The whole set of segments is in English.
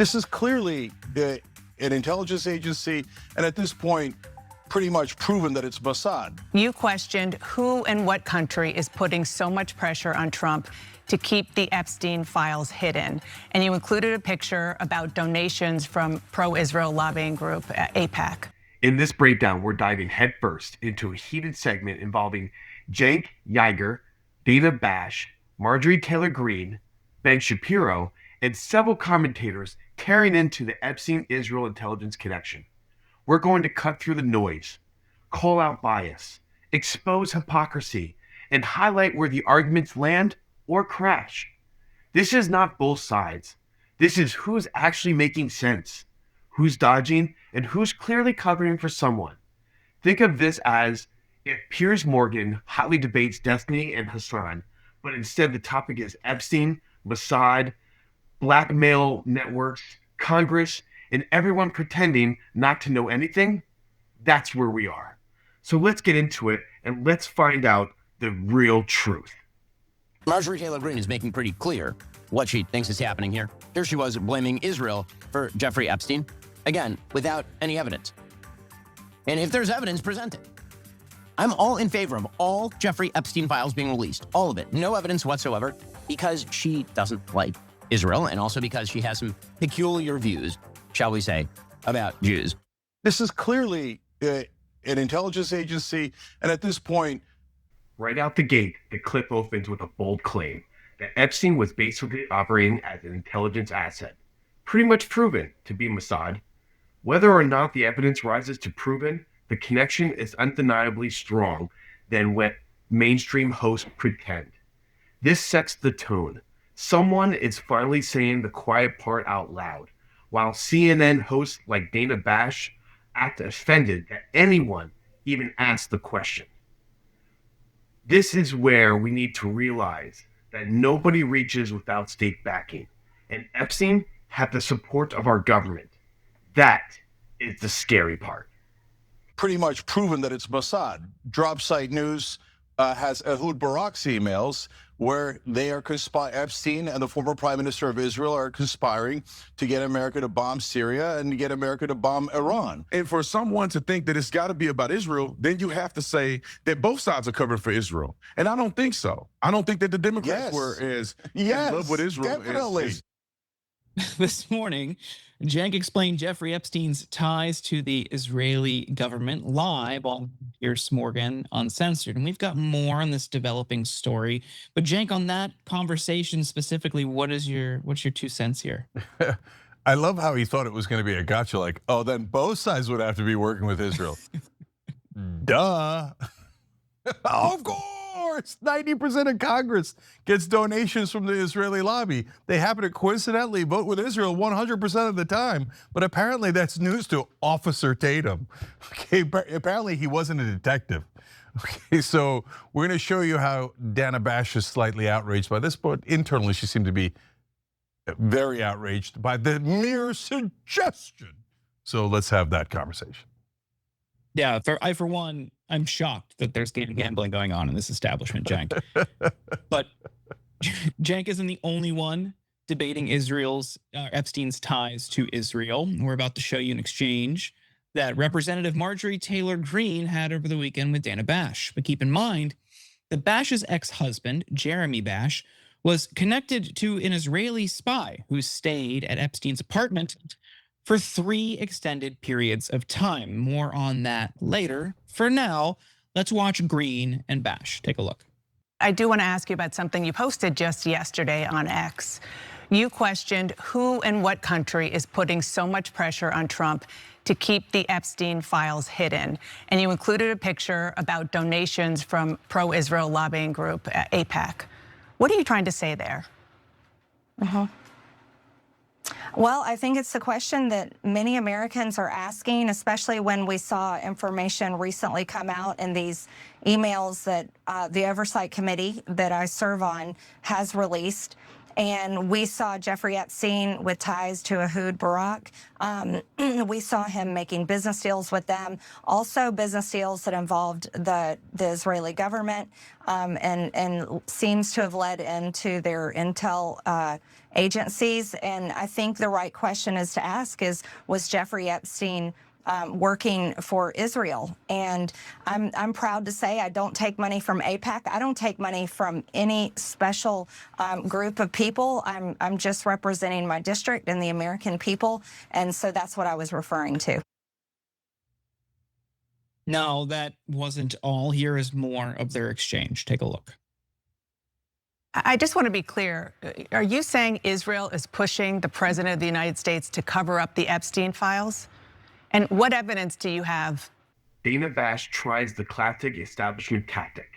This is clearly an intelligence agency, and at this point, pretty much proven that it's Mossad. You questioned who and what country is putting so much pressure on Trump to keep the Epstein files hidden. And you included a picture about donations from pro-Israel lobbying group AIPAC. In this breakdown, we're diving headfirst into a heated segment involving Cenk Uygur, Dana Bash, Marjorie Taylor Greene, Ben Shapiro, and several commentators tearing into the Epstein-Israel intelligence connection. We're going to cut through the noise, call out bias, expose hypocrisy, and highlight where the arguments land or crash. This is not both sides. This is who's actually making sense, who's dodging, and who's clearly covering for someone. Think of this as if Piers Morgan hotly debates Destiny and Hassan, but instead the topic is Epstein, Mossad, blackmail networks, Congress, and everyone pretending not to know anything. That's where we are. So let's get into it and let's find out the real truth. Marjorie Taylor Greene is making pretty clear what she thinks is happening here. Here she was blaming Israel for Jeffrey Epstein, again, without any evidence. And if there's evidence, present it. I'm all in favor of all Jeffrey Epstein files being released, all of it, no evidence whatsoever, because she doesn't like Israel and also because she has some peculiar views, shall we say, about Jews. This is clearly an intelligence agency, and at this point, Right out the gate, the clip opens with a bold claim that Epstein was basically operating as an intelligence asset, pretty much proven to be Mossad. Whether or not the evidence rises to proven, the connection is undeniably strong than what mainstream hosts pretend. This sets the tone. Someone is finally saying the quiet part out loud, while CNN hosts like Dana Bash act offended that anyone even asks the question. This is where we need to realize that nobody reaches without state backing, and Epstein had the support of our government. That is the scary part. pretty much proven that it's Mossad. DropSite News has Ehud Barak's emails where they are Epstein and the former Prime Minister of Israel are conspiring to get America to bomb Syria and to get America to bomb Iran. And for someone to think that it's got to be about Israel, then you have to say that both sides are covering for Israel. And I don't think so. I don't think that the Democrats were as in love with Israel. Definitely. This morning, Cenk explained Jeffrey Epstein's ties to the Israeli government live on Piers Morgan Uncensored. And we've got more on this developing story. But Cenk, on that conversation specifically, what's your 2 cents here? I love how he thought it was going to be a gotcha, like, oh, then both sides would have to be working with Israel. Duh. Of course, 90% of Congress gets donations from the Israeli lobby. They happen to coincidentally vote with Israel 100% of the time, but apparently that's news to Officer Tatum. Okay, apparently he wasn't a detective. Okay, so we're gonna show you how Dana Bash is slightly outraged by this, but internally she seemed to be very outraged by the mere suggestion. So let's have that conversation. Yeah, for one, I'm shocked that there's gambling going on in this establishment, Cenk. But Cenk isn't the only one debating Epstein's ties to Israel. We're about to show you an exchange that Representative Marjorie Taylor Greene had over the weekend with Dana Bash. But keep in mind that Bash's ex-husband, Jeremy Bash, was connected to an Israeli spy who stayed at Epstein's apartment for 3 extended periods of time. More on that later. For now, let's watch Greene and Bash. Take a look. I do want to ask you about something you posted just yesterday on X. You questioned who and what country is putting so much pressure on Trump to keep the Epstein files hidden. And you included a picture about donations from pro-Israel lobbying group AIPAC. What are you trying to say there? Well, I think it's the question that many Americans are asking, especially when we saw information recently come out in these emails that the Oversight Committee that I serve on has released. And we saw Jeffrey Epstein with ties to Ehud Barak. We saw him making business deals with them, also business deals that involved the Israeli government, and seems to have led into their intel agencies. And I think the right question is to ask is, was Jeffrey Epstein working for Israel? And I'm proud to say I don't take money from AIPAC. I don't take money from any special group of people. I'm just representing my district and the American people. And so that's what I was referring to. No, that wasn't all. Here is more of their exchange. Take a look. I just want to be clear. Are you saying Israel is pushing the president of the United States to cover up the Epstein files? And what evidence do you have? Dana Bash tries the classic establishment tactic.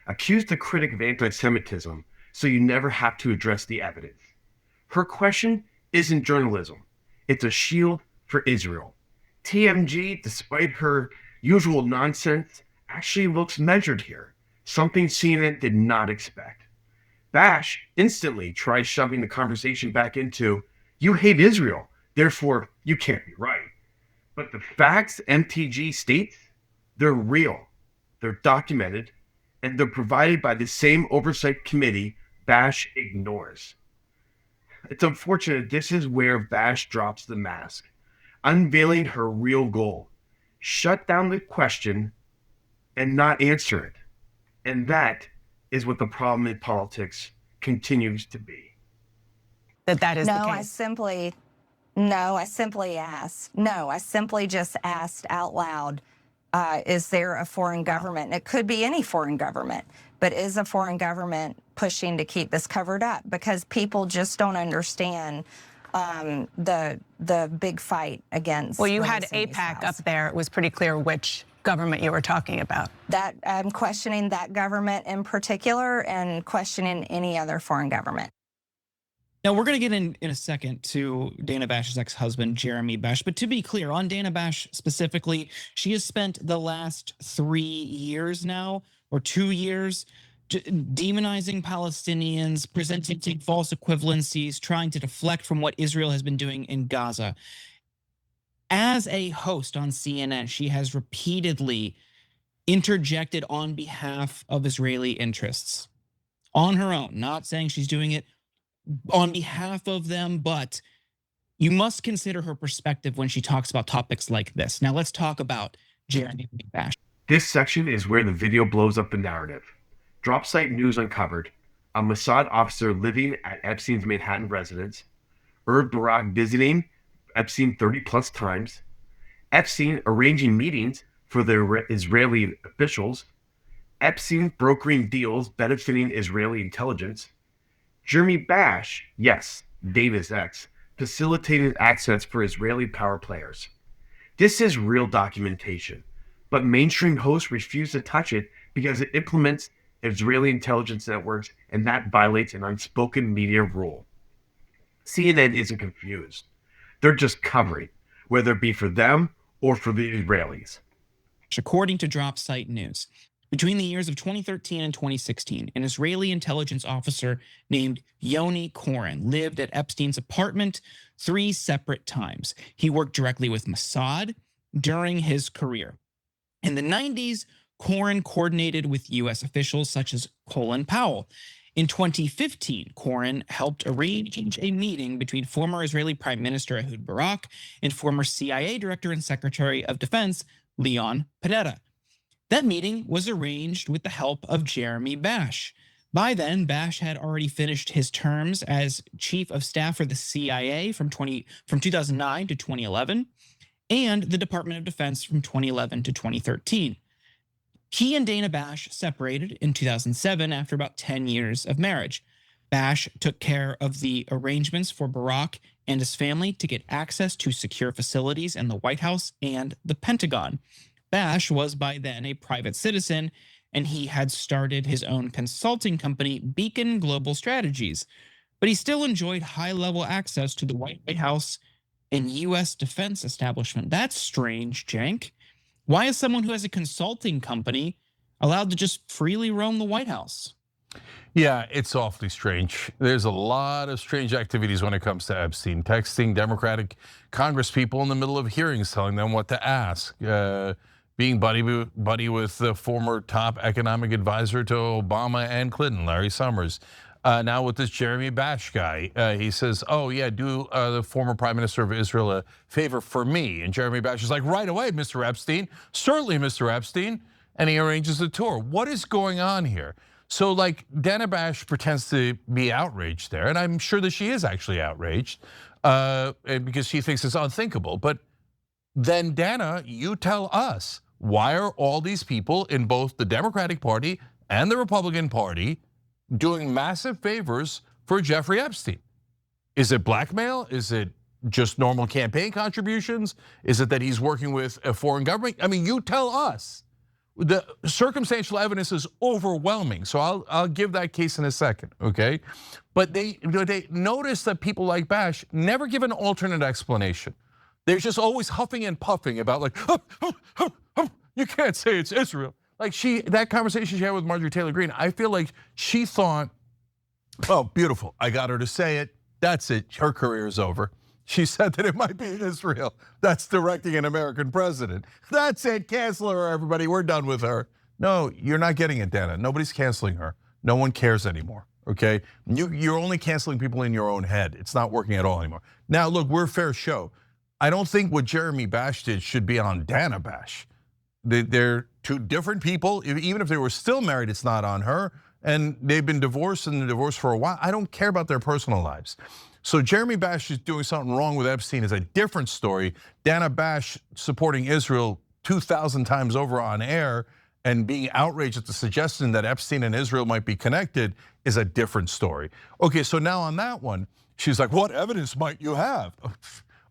Accuse the critic of anti-Semitism so you never have to address the evidence. Her question isn't journalism. It's a shield for Israel. TMG, despite her usual nonsense, actually looks measured here, something CNN did not expect. Bash instantly tries shoving the conversation back into, you hate Israel, therefore you can't be right. But the facts MTG states, they're real, they're documented, and they're provided by the same oversight committee Bash ignores. It's unfortunate this is where Bash drops the mask, unveiling her real goal. Shut down the question and not answer it. And that is what the problem in politics continues to be. That is the case. I simply just asked out loud, is there a foreign government? And it could be any foreign government, but is a foreign government pushing to keep this covered up? Because people just don't understand the big fight against. Well, you had AIPAC up there. It was pretty clear which government you were talking about. That I'm questioning that government in particular and questioning any other foreign government. Now, we're going to get in a second to Dana Bash's ex-husband, Jeremy Bash. But to be clear, on Dana Bash specifically, she has spent the last 3 years now, or 2 years, demonizing Palestinians, presenting false equivalencies, trying to deflect from what Israel has been doing in Gaza. As a host on CNN, she has repeatedly interjected on behalf of Israeli interests on her own, not saying she's doing it on behalf of them, but you must consider her perspective when she talks about topics like this. Now let's talk about Jeremy Bash. This section is where the video blows up the narrative. DropSite News uncovered a Mossad officer living at Epstein's Manhattan residence, Ehud Barak visiting Epstein 30 plus times, Epstein arranging meetings for the Israeli officials, Epstein brokering deals benefiting Israeli intelligence, Jeremy Bash, yes, Dana's ex, facilitated access for Israeli power players. This is real documentation, but mainstream hosts refuse to touch it because it implements Israeli intelligence networks, and that violates an unspoken media rule. CNN isn't confused. They're just covering, whether it be for them or for the Israelis. According to DropSite News, between the years of 2013 and 2016, an Israeli intelligence officer named Yoni Koren lived at Epstein's apartment 3 separate times. He worked directly with Mossad during his career. In the 90s, Koren coordinated with U.S. officials such as Colin Powell. In 2015, Koren helped arrange a meeting between former Israeli Prime Minister Ehud Barak and former CIA Director and Secretary of Defense Leon Panetta. That meeting was arranged with the help of Jeremy Bash. By then, Bash had already finished his terms as chief of staff for the CIA from 2009 to 2011, and the Department of Defense from 2011 to 2013. He and Dana Bash separated in 2007 after about 10 years of marriage. Bash took care of the arrangements for Barak and his family to get access to secure facilities in the White House and the Pentagon. Bash was by then a private citizen, and he had started his own consulting company, Beacon Global Strategies. But he still enjoyed high-level access to the White House and U.S. defense establishment. That's strange, Cenk. Why is someone who has a consulting company allowed to just freely roam the White House? Yeah, it's awfully strange. There's a lot of strange activities when it comes to Epstein. Texting Democratic Congress people in the middle of hearings, telling them what to ask. Being buddy with the former top economic advisor to Obama and Clinton, Larry Summers. Now with this Jeremy Bash guy, he says, oh yeah, do the former Prime Minister of Israel a favor for me. And Jeremy Bash is like, right away, Mr. Epstein. Certainly, Mr. Epstein. And he arranges a tour. What is going on here? So like Dana Bash pretends to be outraged there, and I'm sure that she is actually outraged because she thinks it's unthinkable. But then Dana, you tell us, why are all these people in both the Democratic Party and the Republican Party doing massive favors for Jeffrey Epstein? Is it blackmail? Is it just normal campaign contributions? Is it that he's working with a foreign government? I mean, you tell us. The circumstantial evidence is overwhelming, so I'll give that case in a second, okay? But they notice that people like Bash never give an alternate explanation. They're just always huffing and puffing about like, you can't say it's Israel. Like that conversation she had with Marjorie Taylor Greene, I feel like she thought, oh, beautiful, I got her to say it, that's it, her career is over. She said that it might be Israel that's directing an American president. That's it, cancel her, everybody, we're done with her. No, you're not getting it, Dana. Nobody's canceling her. No one cares anymore, okay? You're only canceling people in your own head. It's not working at all anymore. Now, look, we're a fair show. I don't think what Jeremy Bash did should be on Dana Bash. They're two different people. Even if they were still married, it's not on her. And they've been divorced and divorced for a while. I don't care about their personal lives. So Jeremy Bash is doing something wrong with Epstein is a different story. Dana Bash supporting Israel 2,000 times over on air and being outraged at the suggestion that Epstein and Israel might be connected is a different story. Okay, so now on that one, she's like, what evidence might you have?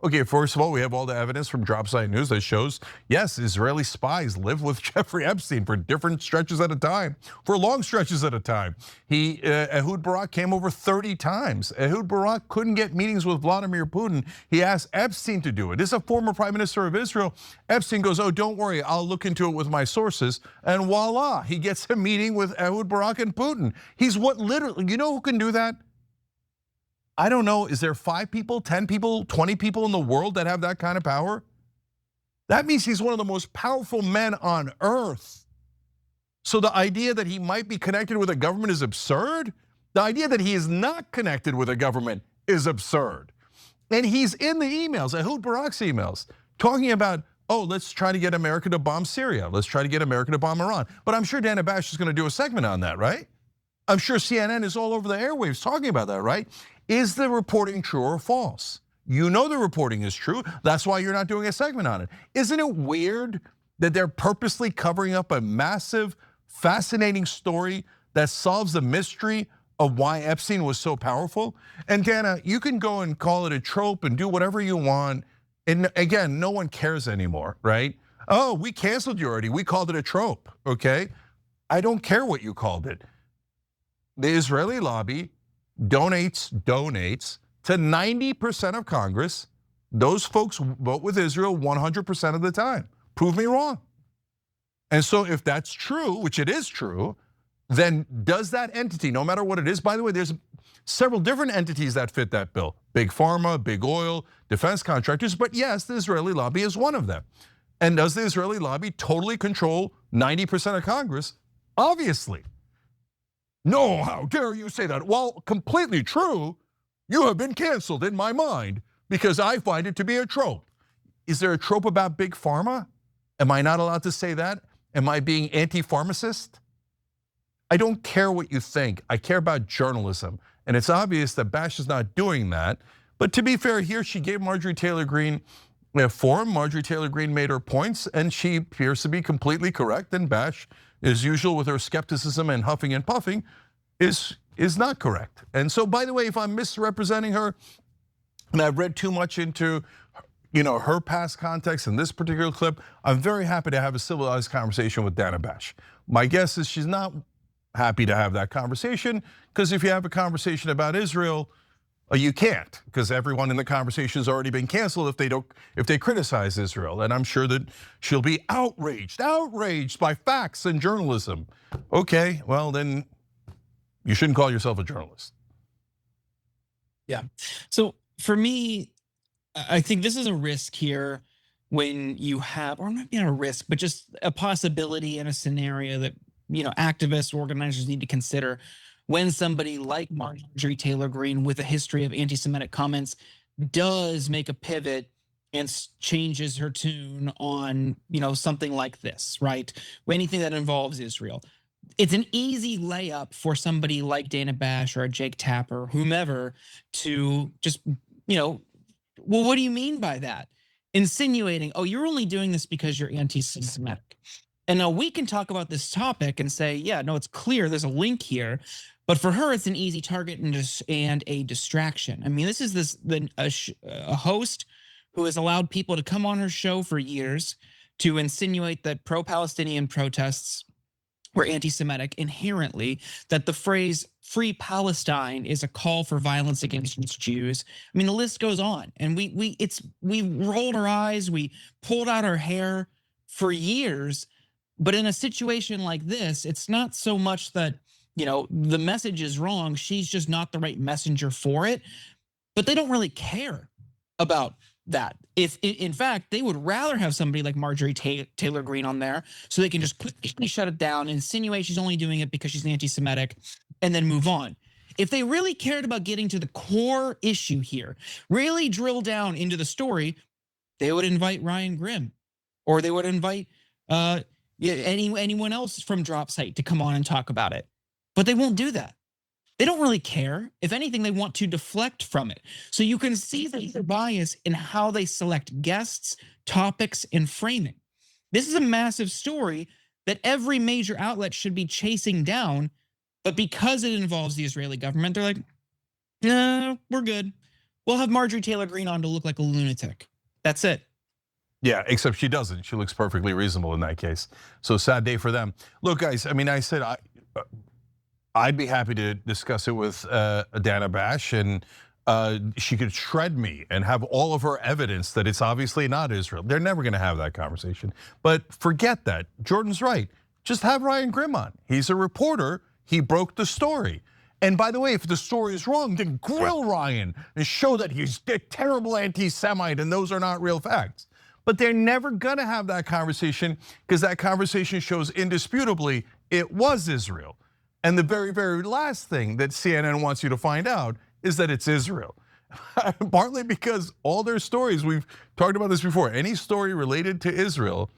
Okay, first of all, we have all the evidence from DropSite News that shows, yes, Israeli spies lived with Jeffrey Epstein for different stretches at a time, for long stretches at a time. Ehud Barak came over 30 times. Ehud Barak couldn't get meetings with Vladimir Putin. He asked Epstein to do it. This is a former Prime Minister of Israel. Epstein goes, oh, don't worry, I'll look into it with my sources. And voila, he gets a meeting with Ehud Barak and Putin. He's what literally, you know who can do that? I don't know, is there 5 people, 10 people, 20 people in the world that have that kind of power? That means he's one of the most powerful men on earth. So the idea that he might be connected with a government is absurd. The idea that he is not connected with a government is absurd. And he's in the emails, Ehud Barak's emails, talking about, oh, let's try to get America to bomb Syria. Let's try to get America to bomb Iran. But I'm sure Dana Bash is gonna do a segment on that, right? I'm sure CNN is all over the airwaves talking about that, right? Is the reporting true or false? You know the reporting is true. That's why you're not doing a segment on it. Isn't it weird that they're purposely covering up a massive, fascinating story that solves the mystery of why Epstein was so powerful? And Dana, you can go and call it a trope and do whatever you want. And again, no one cares anymore, right? Oh, we canceled you already. We called it a trope, okay? I don't care what you called it. The Israeli lobby donates to 90% of Congress. Those folks vote with Israel 100% of the time. Prove me wrong. And so if that's true, which it is true, then does that entity, no matter what it is, by the way, there's several different entities that fit that bill. Big pharma, big oil, defense contractors, but yes, the Israeli lobby is one of them. And does the Israeli lobby totally control 90% of Congress? Obviously. No, how dare you say that? Well, completely true. You have been canceled in my mind because I find it to be a trope. Is there a trope about big pharma? Am I not allowed to say that? Am I being anti-pharmacist? I don't care what you think. I care about journalism. And it's obvious that Bash is not doing that. But to be fair, here she gave Marjorie Taylor Greene a forum. Marjorie Taylor Greene made her points and she appears to be completely correct. And Bash, as usual with her skepticism and huffing and puffing, is not correct. And so, by the way, if I'm misrepresenting her, and I've read too much into her past context in this particular clip, I'm very happy to have a civilized conversation with Dana Bash. My guess is she's not happy to have that conversation, because if you have a conversation about Israel, you can't, because everyone in the conversation has already been canceled if they criticize Israel. And I'm sure that she'll be outraged by facts and journalism. Okay, well then, You shouldn't call yourself a journalist. Yeah. So for me, I think this is a risk here when you have, or not being a risk, but just a possibility in a scenario that, activists, organizers need to consider when somebody like Marjorie Taylor Greene with a history of anti-Semitic comments does make a pivot and changes her tune on, something like this, right? Anything that involves Israel. It's an easy layup for somebody like Dana Bash or Jake Tapper, whomever, to just, well, what do you mean by that? Insinuating, oh, you're only doing this because you're anti-Semitic. And now we can talk about this topic and say, yeah, no, it's clear there's a link here. But for her, it's an easy target and a distraction. I mean, this is a host who has allowed people to come on her show for years to insinuate that pro-Palestinian protests were anti-Semitic inherently, that the phrase "Free Palestine" is a call for violence against Jews. I mean, the list goes on, and we rolled our eyes, we pulled out our hair for years. But in a situation like this, it's not so much that the message is wrong; she's just not the right messenger for it. But they don't really care about that. If in fact they would rather have somebody like Marjorie Taylor Greene on there, so they can just quickly shut it down, insinuate she's only doing it because she's anti-Semitic, and then move on. If they really cared about getting to the core issue here, really drill down into the story, they would invite Ryan Grimm, or they would invite anyone else from DropSite to come on and talk about it. But they won't do that. They don't really care. If anything, they want to deflect from it. So you can see the bias in how they select guests, topics, and framing. This is a massive story that every major outlet should be chasing down. But because it involves the Israeli government, they're like, no, we're good. We'll have Marjorie Taylor Greene on to look like a lunatic. That's it. Yeah, except she doesn't. She looks perfectly reasonable in that case. So sad day for them. Look, guys, I mean, I said I'd be happy to discuss it with Dana Bash, and she could shred me and have all of her evidence that it's obviously not Israel. They're never gonna have that conversation. But forget that. Jordan's right. Just have Ryan Grimm on. He's a reporter. He broke the story. And by the way, if the story is wrong, then grill Ryan and show that he's a terrible anti-Semite and those are not real facts. But they're never gonna have that conversation because that conversation shows indisputably it was Israel. And the very, very last thing that CNN wants you to find out is that it's Israel. Partly because all their stories, we've talked about this before, any story related to Israel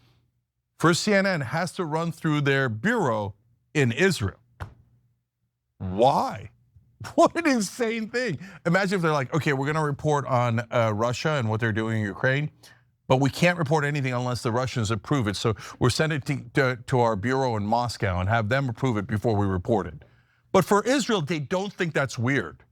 for CNN has to run through their bureau in Israel. Why? What an insane thing. Imagine if they're like, okay, we're gonna report on Russia and what they're doing in Ukraine, but we can't report anything unless the Russians approve it. So we're sending it to our bureau in Moscow and have them approve it before we report it. But for Israel, they don't think that's weird.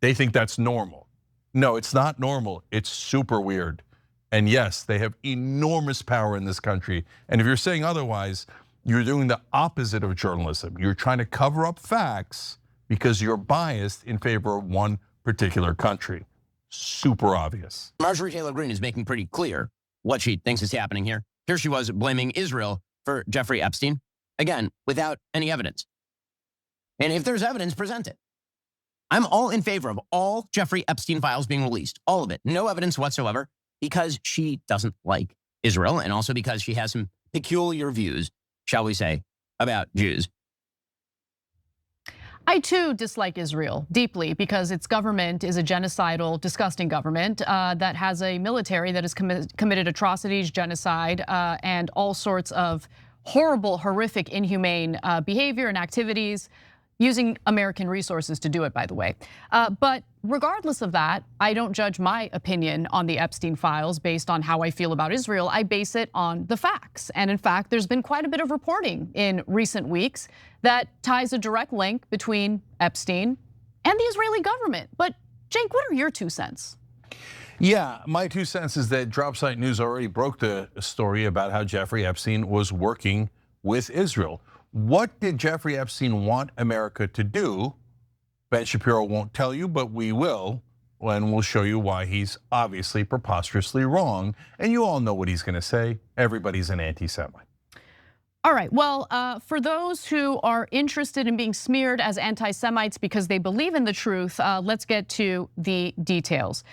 They think that's normal. No, it's not normal. It's super weird. And yes, they have enormous power in this country. And if you're saying otherwise, you're doing the opposite of journalism. You're trying to cover up facts because you're biased in favor of one particular country. Super obvious. Marjorie Taylor Greene is making pretty clear what she thinks is happening here. Here she was blaming Israel for Jeffrey Epstein, again, without any evidence. And if there's evidence, present it. I'm all in favor of all Jeffrey Epstein files being released, all of it, no evidence whatsoever, because she doesn't like Israel and also because she has some peculiar views, shall we say, about Jews. I too dislike Israel deeply because its government is a genocidal, disgusting government that has a military that has committed atrocities, genocide, and all sorts of horrible, horrific, inhumane behavior and activities, using American resources to do it, by the way. But regardless of that, I don't judge my opinion on the Epstein files based on how I feel about Israel. I base it on the facts. And in fact, there's been quite a bit of reporting in recent weeks that ties a direct link between Epstein and the Israeli government. But Jake, what are your 2 cents? Yeah, my 2 cents is that DropSite News already broke the story about how Jeffrey Epstein was working with Israel. What did Jeffrey Epstein want America to do? Ben Shapiro won't tell you, but we will, and we'll show you why he's obviously preposterously wrong. And you all know what he's gonna say. Everybody's an anti-Semite. All right, well, for those who are interested in being smeared as anti-Semites because they believe in the truth, let's get to the details.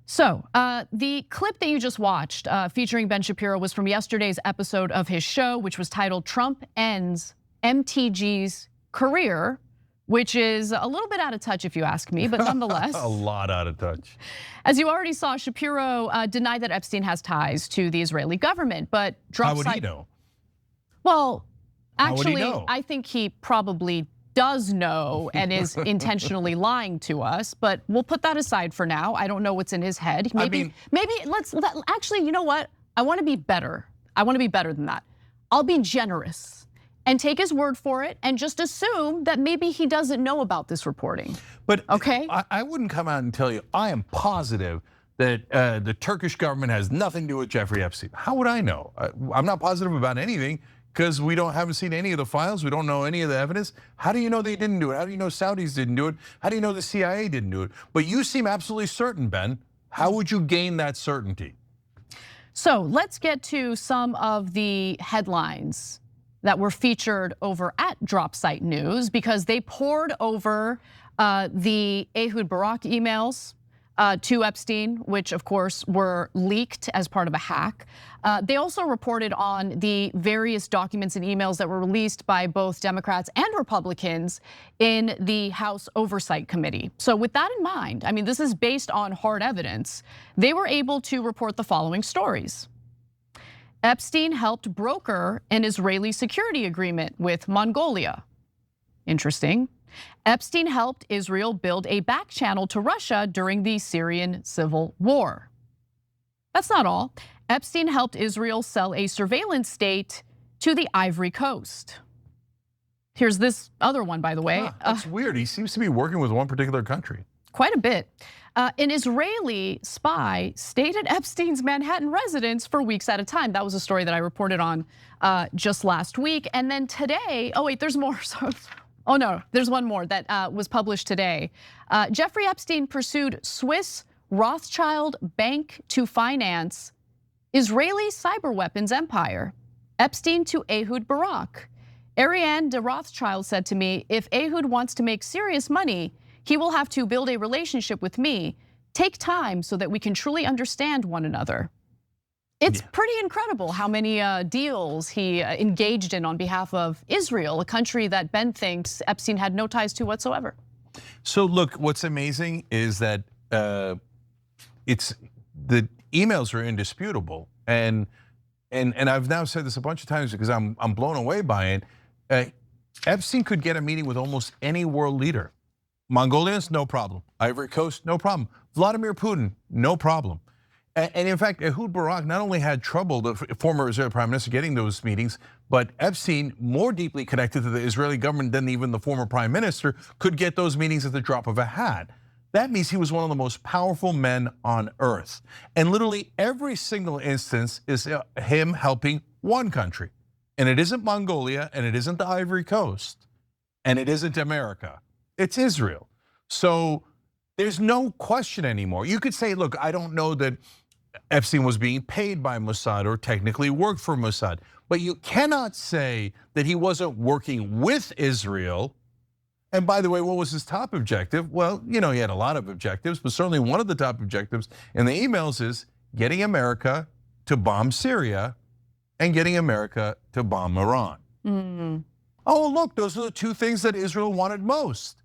So the clip that you just watched featuring Ben Shapiro was from yesterday's episode of his show, which was titled "Trump Ends MTG's Career," which is a little bit out of touch if you ask me, but nonetheless. A lot out of touch. As you already saw, Shapiro denied that Epstein has ties to the Israeli government, but DropSite. How would he know? Well, How would he actually, know? I think he probably does know and is intentionally lying to us, but we'll put that aside for now. I don't know what's in his head. Maybe actually, you know what? I want to be better. I want to be better than that. I'll be generous and take his word for it and just assume that maybe he doesn't know about this reporting. But okay, I wouldn't come out and tell you, I am positive that the Turkish government has nothing to do with Jeffrey Epstein. How would I know? I'm not positive about anything because we haven't seen any of the files. We don't know any of the evidence. How do you know they didn't do it? How do you know Saudis didn't do it? How do you know the CIA didn't do it? But you seem absolutely certain, Ben. How would you gain that certainty? So let's get to some of the headlines that were featured over at DropSite News because they poured over the Ehud Barak emails to Epstein, which of course were leaked as part of a hack. They also reported on the various documents and emails that were released by both Democrats and Republicans in the House Oversight Committee. So with that in mind, I mean, this is based on hard evidence. They were able to report the following stories. Epstein helped broker an Israeli security agreement with Mongolia. Interesting. Epstein helped Israel build a back channel to Russia during the Syrian civil war. That's not all. Epstein helped Israel sell a surveillance state to the Ivory Coast. Here's this other one, by the way. That's weird. He seems to be working with one particular country. Quite a bit. An Israeli spy stayed at Epstein's Manhattan residence for weeks at a time. That was a story that I reported on just last week. And then today, oh wait, there's more. Oh no, there's one more that was published today. Jeffrey Epstein pursued Swiss Rothschild Bank to finance Israeli cyber weapons empire. Epstein to Ehud Barak. Ariane de Rothschild said to me, if Ehud wants to make serious money, he will have to build a relationship with me, take time so that we can truly understand one another. It's pretty incredible how many deals he engaged in on behalf of Israel, a country that Ben thinks Epstein had no ties to whatsoever. So look, what's amazing is that it's the emails are indisputable, and I've now said this a bunch of times because I'm blown away by it. Epstein could get a meeting with almost any world leader. Mongolians, no problem. Ivory Coast, no problem. Vladimir Putin, no problem. And in fact, Ehud Barak not only had trouble, the former Israeli prime minister, getting those meetings, but Epstein, more deeply connected to the Israeli government than even the former prime minister, could get those meetings at the drop of a hat. That means he was one of the most powerful men on earth. And literally every single instance is him helping one country. And it isn't Mongolia, and it isn't the Ivory Coast, and it isn't America. It's Israel. So there's no question anymore. You could say, look, I don't know that Epstein was being paid by Mossad or technically worked for Mossad, but you cannot say that he wasn't working with Israel. And by the way, what was his top objective? Well, he had a lot of objectives, but certainly one of the top objectives in the emails is getting America to bomb Syria and getting America to bomb Iran. Oh, look, those are the two things that Israel wanted most.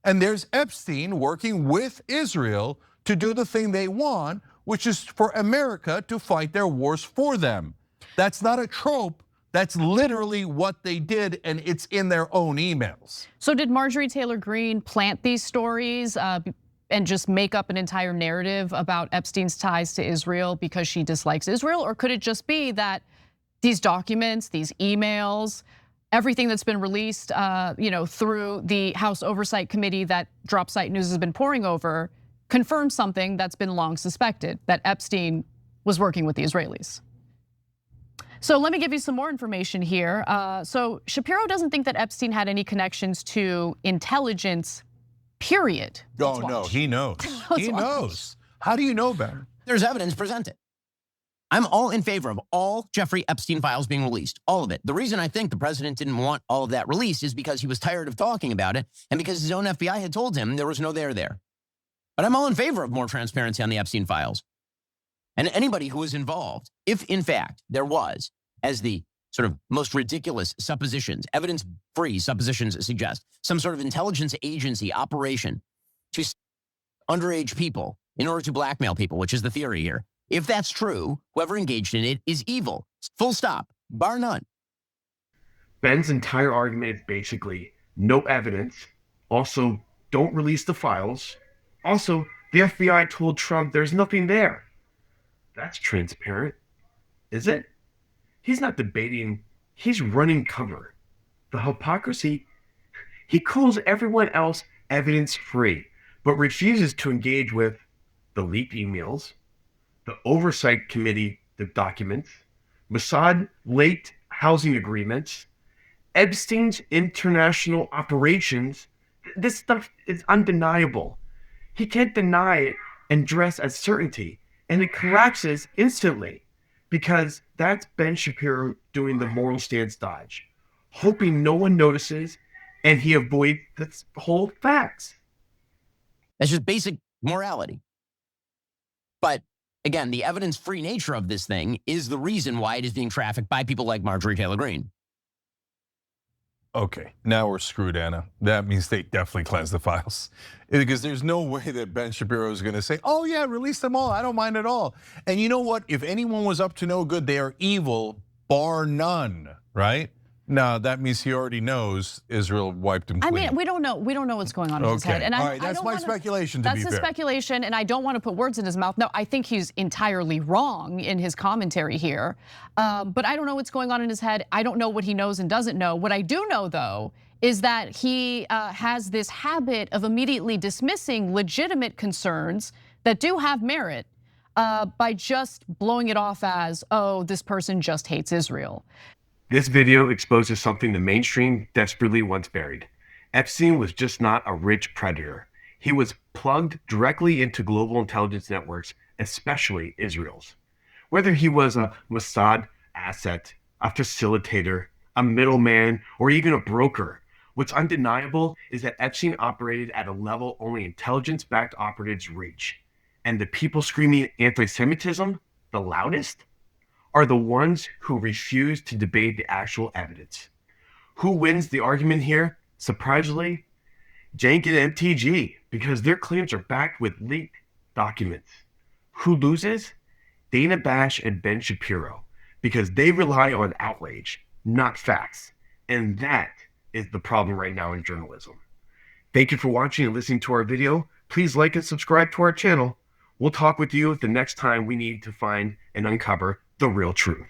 And there's Epstein working with Israel to do the thing they want, which is for America to fight their wars for them. That's not a trope. That's literally what they did, and it's in their own emails. So did Marjorie Taylor Greene plant these stories and just make up an entire narrative about Epstein's ties to Israel because she dislikes Israel? Or could it just be that these documents, these emails, everything that's been released through the House Oversight Committee that DropSite News has been poring over confirms something that's been long suspected, that Epstein was working with the Israelis? So let me give you some more information here. So Shapiro doesn't think that Epstein had any connections to intelligence, period. Oh no, he knows. He knows. How do you know, Ben? There's evidence presented. I'm all in favor of all Jeffrey Epstein files being released, all of it. The reason I think the president didn't want all of that released is because he was tired of talking about it and because his own FBI had told him there was no there. But I'm all in favor of more transparency on the Epstein files. And anybody who was involved, if in fact there was, as the sort of most ridiculous suppositions, evidence-free suppositions suggest, some sort of intelligence agency operation to underage people in order to blackmail people, which is the theory here. If that's true, whoever engaged in it is evil. Full stop, bar none. Ben's entire argument is basically no evidence. Also, don't release the files. Also, the FBI told Trump there's nothing there. That's transparent, is it? He's not debating, he's running cover. The hypocrisy, he calls everyone else evidence-free, but refuses to engage with the leaked emails, the oversight committee, the documents, Mossad-linked housing agreements, Epstein's international operations. This stuff is undeniable. He can't deny it and dress as certainty, and it collapses instantly because that's Ben Shapiro doing the moral stance dodge, hoping no one notices and he avoids the whole facts. That's just basic morality. But again, the evidence-free nature of this thing is the reason why it is being trafficked by people like Marjorie Taylor Greene. Okay, now we're screwed, Anna. That means they definitely cleanse the files. Because there's no way that Ben Shapiro is gonna say, oh yeah, release them all, I don't mind at all. And you know what, if anyone was up to no good, they are evil, bar none, right? Now that means he already knows Israel wiped him clean. I mean, we don't know what's going on in his head. And all right, that's my speculation, to be fair. That's the speculation, and I don't want to put words in his mouth. No, I think he's entirely wrong in his commentary here. But I don't know what's going on in his head. I don't know what he knows and doesn't know. What I do know, though, is that he has this habit of immediately dismissing legitimate concerns that do have merit by just blowing it off as, oh, this person just hates Israel. This video exposes something the mainstream desperately wants buried. Epstein was just not a rich predator. He was plugged directly into global intelligence networks, especially Israel's. Whether he was a Mossad asset, a facilitator, a middleman, or even a broker, what's undeniable is that Epstein operated at a level only intelligence-backed operatives reach. And the people screaming anti-Semitism, the loudest, are the ones who refuse to debate the actual evidence. Who wins the argument here? Surprisingly, Cenk and MTG, because their claims are backed with leaked documents. Who loses? Dana Bash and Ben Shapiro, because they rely on outrage, not facts. And that is the problem right now in journalism. Thank you for watching and listening to our video. Please like and subscribe to our channel. We'll talk with you the next time we need to find and uncover the real truth.